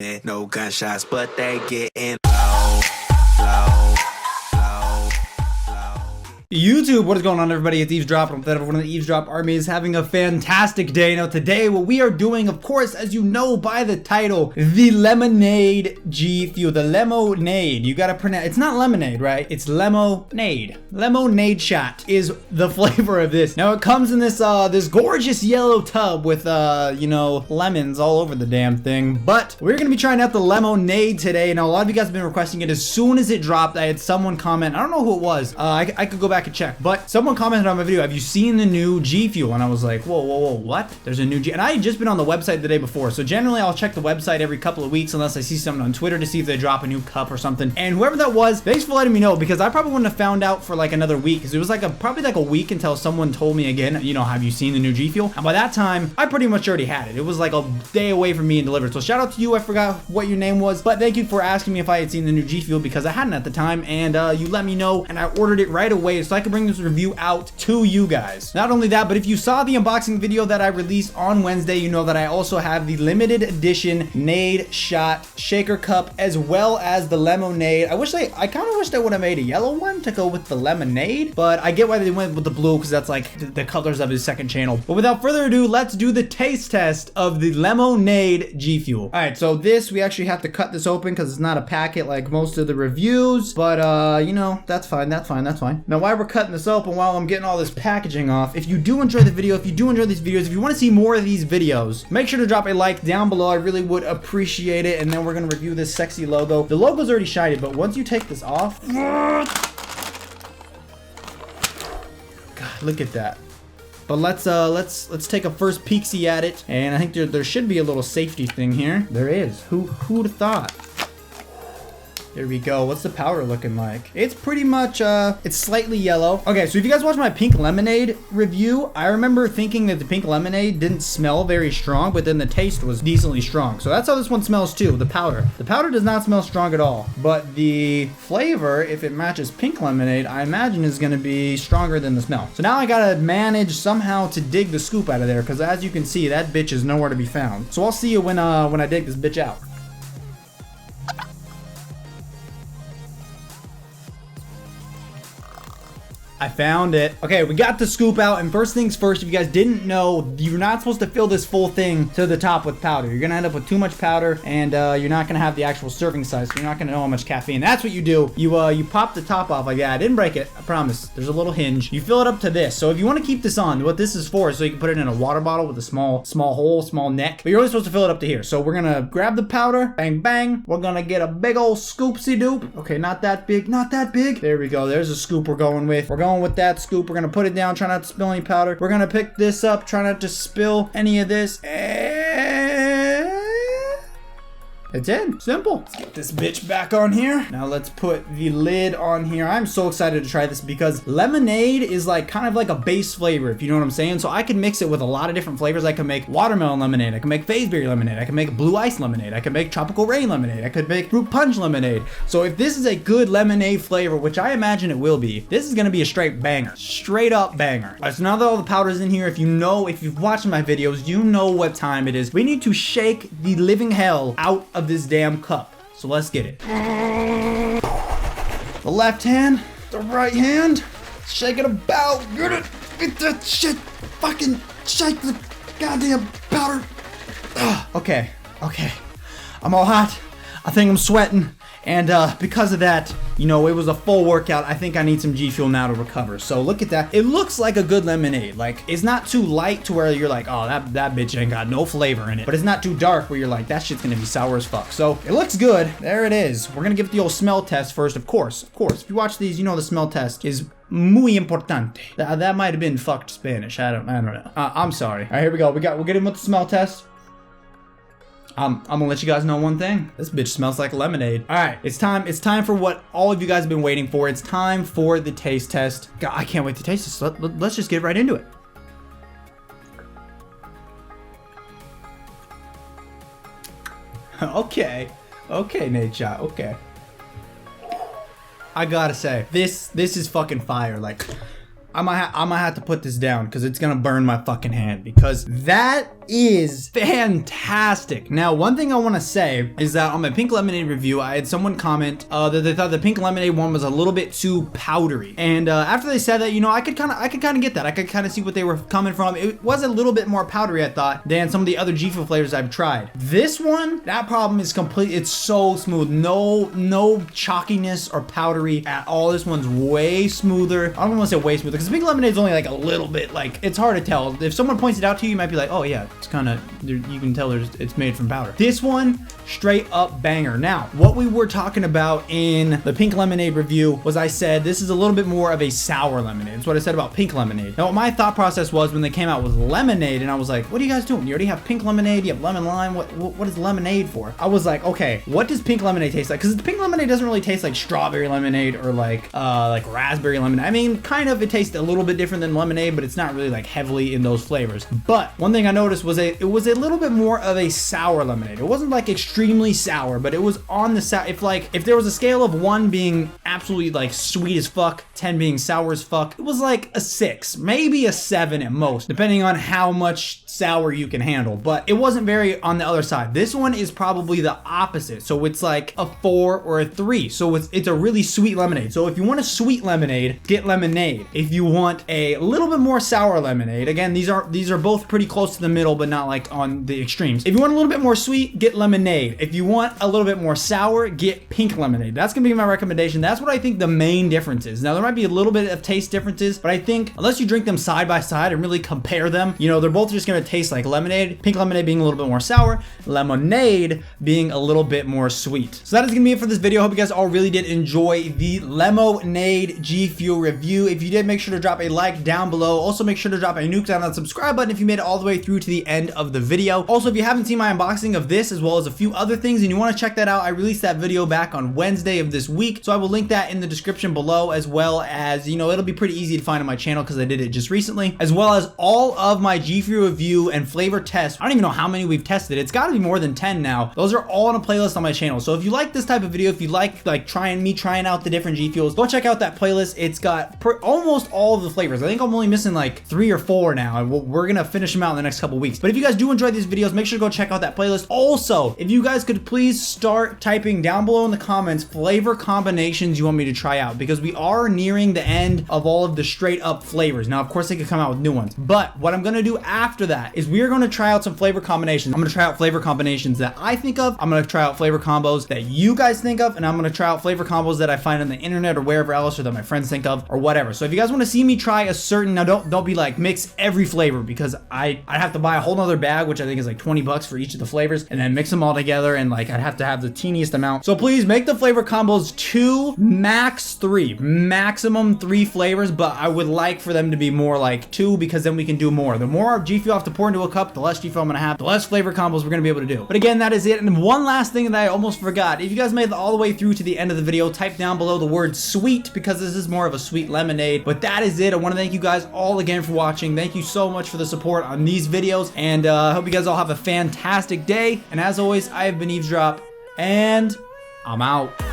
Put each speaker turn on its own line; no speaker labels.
No gunshots, but they getting low, low, low, low.
YouTube, what is going on, everybody? It's EavesDrop. I'm glad everyone in the EavesDrop army is having a fantastic day. Now, today, what we are doing, of course, as you know by the title, the Lemonade Gfuel. The Lemonade. You gotta pronounce. It's not lemonade, right? It's lemonade. Lemonade shot is the flavor of this. Now, it comes in this this gorgeous yellow tub with you know, lemons all over the damn thing. But we're gonna be trying out the Lemonade today. Now, a lot of you guys have been requesting it. As soon as it dropped, I had someone comment. I don't know who it was. I could go back and check, but someone commented on my video, have you seen the new Gfuel? And I was like, whoa, what? There's a new G, and I had just been on the website the day before, so generally I'll check the website every couple of weeks unless I see something on Twitter to see if they drop a new cup or something. And whoever that was, thanks for letting me know, because I probably wouldn't have found out for like another week, because it was like probably like a week until someone told me again, you know, have you seen the new Gfuel? And by that time, I pretty much already had it. It was like a day away from being delivered. So shout out to you, I forgot what your name was, but thank you for asking me if I had seen the new Gfuel, because I hadn't at the time, and you let me know, and I ordered it right away so I could bring this review out to you guys. Not only that, but if you saw the unboxing video that I released on Wednesday, you know that I also have the limited edition Nade Shot Shaker Cup, as well as the Lemonade. I kind of wish they would have made a yellow one to go with the Lemonade, but I get why they went with the blue, because that's like the colors of his second channel. But without further ado, let's do the taste test of the Lemonade Gfuel. All right, so this, we actually have to cut this open because it's not a packet like most of the reviews, but you know, that's fine. Now, while we're cutting this open, while I'm getting all this packaging off, if you do enjoy the video, if you do enjoy these videos, if you want to see more of these videos, make sure to drop a like down below. I really would appreciate it. And then we're going to review this sexy logo. The logo's already shiny, but once you take this off, God, look at that. But let's take a first peek-see at it. And I think there should be a little safety thing here. There is. Who'd have thought? There we go. What's the powder looking like? It's pretty much, it's slightly yellow. Okay, so if you guys watched my pink lemonade review, I remember thinking that the pink lemonade didn't smell very strong, but then the taste was decently strong. So that's how this one smells too, the powder. The powder does not smell strong at all, but the flavor, if it matches pink lemonade, I imagine is gonna be stronger than the smell. So now I gotta manage somehow to dig the scoop out of there, because as you can see, that bitch is nowhere to be found. So I'll see you when I dig this bitch out. I found it. Okay, we got the scoop out, and first things first, if you guys didn't know, you're not supposed to fill this full thing to the top with powder. You're gonna end up with too much powder, and you're not gonna have the actual serving size, so you're not gonna know how much caffeine. That's what you do. You pop the top off like that. I didn't break it, I promise. There's a little hinge. You fill it up to this. So if you want to keep this on, what this is for is so you can put it in a water bottle with a small hole, small neck, but you're only supposed to fill it up to here. So we're gonna grab the powder, bang, bang. We're gonna get a big old scoopsy doop. Okay, not that big, not that big. There we go. There's a scoop we're going with. We're going with that scoop. We're gonna put it down, try not to spill any powder. We're gonna pick this up, try not to spill any of this. It's in. Simple. Let's get this bitch back on here. Now let's put the lid on here. I'm so excited to try this because lemonade is like kind of like a base flavor, if you know what I'm saying. So I can mix it with a lot of different flavors. I can make watermelon lemonade. I can make phaseberry lemonade. I can make blue ice lemonade. I can make tropical rain lemonade. I could make fruit punch lemonade. So if this is a good lemonade flavor, which I imagine it will be, this is gonna be a straight banger. Straight up banger. All right, so now that all the powder's in here, if you've watched my videos, you know what time it is. We need to shake the living hell out of this damn cup. So let's get it. The left hand, the right hand, shake it about. Get that shit, fucking shake the goddamn powder. Okay. I'm all hot. I think I'm sweating. And because of that, you know, it was a full workout. I think I need some Gfuel now to recover. So look at that. It looks like a good lemonade. Like, it's not too light to where you're like, oh, that bitch ain't got no flavor in it. But it's not too dark where you're like, that shit's gonna be sour as fuck. So it looks good. There it is. We're gonna give it the old smell test first, of course. If you watch these, you know the smell test is muy importante. That might have been fucked Spanish. I don't know. I'm sorry. All right, here we go. We'll get in with the smell test. I'm gonna let you guys know one thing. This bitch smells like lemonade. All right, it's time for what all of you guys have been waiting for. It's time for the taste test. God, I can't wait to taste this. Let's just get right into it. Okay, Nate Shot. Okay. I gotta say, this is fucking fire. Like, I might have to put this down because it's gonna burn my fucking hand, because that is fantastic. Now, one thing I want to say is that on my pink lemonade review, I had someone comment that they thought the pink lemonade one was a little bit too powdery. And after they said that, you know, I could kind of get that. I could kind of see what they were coming from. It was a little bit more powdery, I thought, than some of the other G Fuel flavors I've tried. This one, that problem is complete. It's so smooth. No chalkiness or powdery at all. This one's way smoother. I don't want to say way smoother because pink lemonade is only like a little bit, like, it's hard to tell. If someone points it out to you, you might be like, oh yeah, it's kind of, you can tell it's made from powder. This one, straight up banger. Now, what we were talking about in the pink lemonade review was I said this is a little bit more of a sour lemonade. That's what I said about pink lemonade. Now, what my thought process was when they came out with lemonade, and I was like, what are you guys doing? You already have pink lemonade, you have lemon lime. What is lemonade for? I was like, okay, what does pink lemonade taste like? Because the pink lemonade doesn't really taste like strawberry lemonade or like raspberry lemonade. I mean, kind of, it tastes a little bit different than lemonade, but it's not really like heavily in those flavors. But one thing I noticed was it was a little bit more of a sour lemonade. It wasn't like extremely sour, but it was on the sour. If there was a scale of 1 being absolutely like sweet as fuck, 10 being sour as fuck, it was like a 6, maybe a 7 at most, depending on how much sour you can handle. But it wasn't very on the other side. This one is probably the opposite. So it's like a 4 or a 3. So it's a really sweet lemonade. So if you want a sweet lemonade, get lemonade. If you want a little bit more sour lemonade, again, these are both pretty close to the middle, but not like on the extremes. If you want a little bit more sweet, get lemonade. If you want a little bit more sour, get pink lemonade. That's gonna be my recommendation. That's what I think the main difference is. Now, there might be a little bit of taste differences, but I think unless you drink them side by side and really compare them, you know, they're both just gonna taste like lemonade. Pink lemonade being a little bit more sour, lemonade being a little bit more sweet. So that is gonna be it for this video. Hope you guys all really did enjoy the lemonade G Fuel review. If you did, make sure to drop a like down below. Also, make sure to drop a nuke down on the subscribe button if you made it all the way through to the end of the video. Also, if you haven't seen my unboxing of this as well as a few other things and you want to check that out, I released that video back on Wednesday of this week, so I will link that in the description below, as well as, you know, it'll be pretty easy to find on my channel because I did it just recently, as well as all of my G Fuel review and flavor tests. I don't even know how many we've tested. It's got to be more than 10 now. Those are all on a playlist on my channel. So if you like this type of video, if you like trying out the different G Fuels, go check out that playlist. It's got almost all of the flavors. I think I'm only missing like 3 or 4 now, and we're gonna finish them out in the next couple weeks. But if you guys do enjoy these videos, make sure to go check out that playlist. Also, if you guys could please start typing down below in the comments flavor combinations you want me to try out, because we are nearing the end of all of the straight up flavors. Now, of course, they could come out with new ones, but what I'm gonna do after that is we are gonna try out some flavor combinations. I'm gonna try out flavor combinations that I think of. I'm gonna try out flavor combos that you guys think of, and I'm gonna try out flavor combos that I find on the internet or wherever else, or that my friends think of, or whatever. So if you guys want to see me try a certain, now don't be like mix every flavor, because I'd have to buy a whole nother bag, which I think is like 20 bucks for each of the flavors, and then mix them all together, and like I'd have to have the teeniest amount. So please make the flavor combos 2, max 3, maximum 3 flavors, but I would like for them to be more like 2, because then we can do more. The more G Fuel I have to pour into a cup, the less G Fuel I'm gonna have, the less flavor combos we're gonna be able to do. But again, that is it. And one last thing that I almost forgot, if you guys made it all the way through to the end of the video, type down below the word sweet, because this is more of a sweet lemonade. But that is it. I want to thank you guys all again for watching. Thank you so much for the support on these videos, and I hope you guys all have a fantastic day. And as always, I have been EavesDrop, and I'm out.